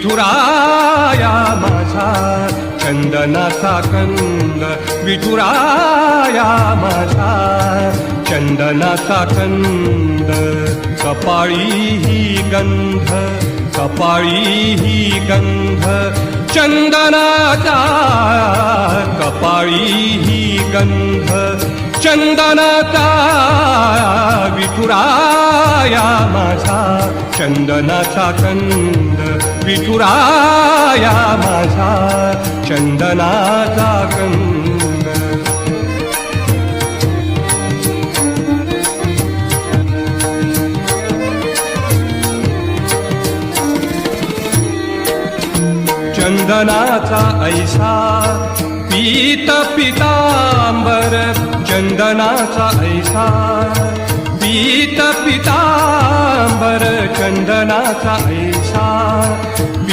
विठुराया माझा चंदनाचा कंद, विठुराया माझा चंदनाचा कंद, कपाळी ही गंध, कपाळी ही गंध चंदनाचा, कपाळी ही गंध चंदनाचा, विठुराया माझा चंदनाचा कंद, विठुराया माझा चंदनाचा कंद. चंदनाचा ऐसा पीत पितांबर, चंदनाचा ऐसा पीत पितांबर, चंदनाचा ऐसा